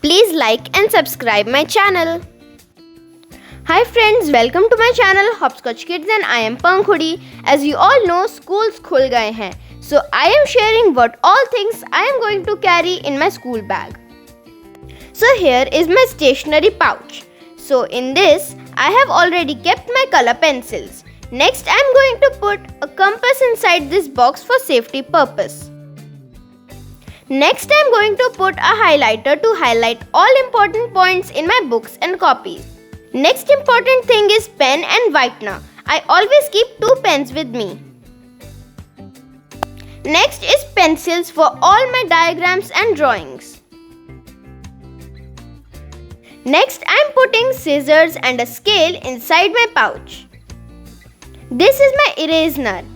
Please like and subscribe my channel. Hi friends, welcome to my channel Hopscotch Kids and I am Pankhudi. As you all know, schools khul gaye hain. So I am sharing what all things I am going to carry in my school bag. So here is my stationery pouch. So in this, I have already kept my color pencils. Next, I am going to put a compass inside this box for safety purpose. Next, I am going to put a highlighter to highlight all important points in my books and copies. Next important thing is pen and whitener. I always keep 2 pens with me. Next is pencils for all my diagrams and drawings. Next, I am putting scissors and a scale inside my pouch. This is my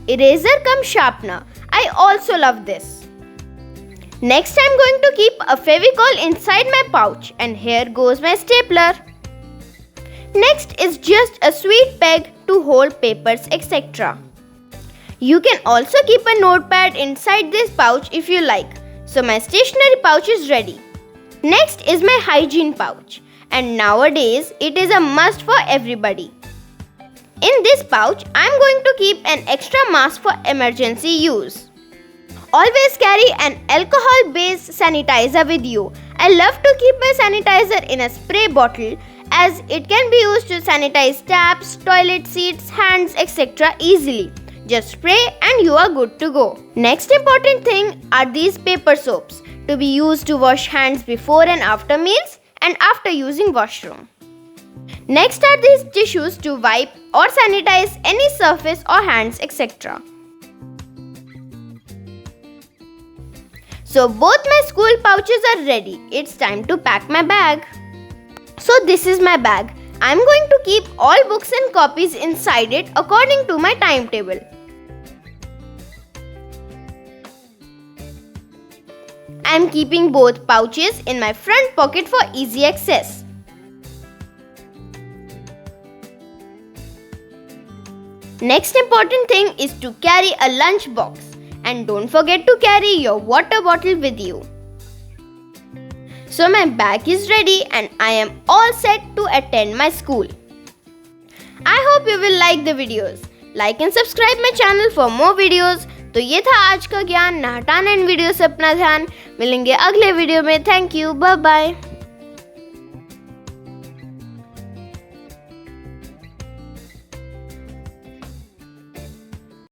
eraser cum sharpener. I also love this. Next, I am going to keep a Fevicol inside my pouch, and here goes my stapler. Next is just a sweet peg to hold papers, etc. You can also keep a notepad inside this pouch if you like. So my stationery pouch is ready. Next is my hygiene pouch, and nowadays it is a must for everybody. In this pouch, I am going to keep an extra mask for emergency use. Always carry an alcohol-based sanitizer with you. I love to keep my sanitizer in a spray bottle as it can be used to sanitize taps, toilet seats, hands, etc. easily. Just spray and you are good to go. Next important thing are these paper soaps to be used to wash hands before and after meals and after using washroom. Next are these tissues to wipe or sanitize any surface or hands, etc. So both my school pouches are ready. It's time to pack my bag. So this is my bag. I'm going to keep all books and copies inside it according to my timetable. I'm keeping both pouches in my front pocket for easy access. Next important thing is to carry a lunch box. And don't forget to carry your water bottle with you. So my bag is ready and I am all set to attend my school. I hope you will like the videos. Like and subscribe my channel for more videos. तो ये था आज का ज्ञान, ना हटाना इन video से अपना ध्यान. मिलेंगे अगले वीडियो में. Thank you. Bye bye.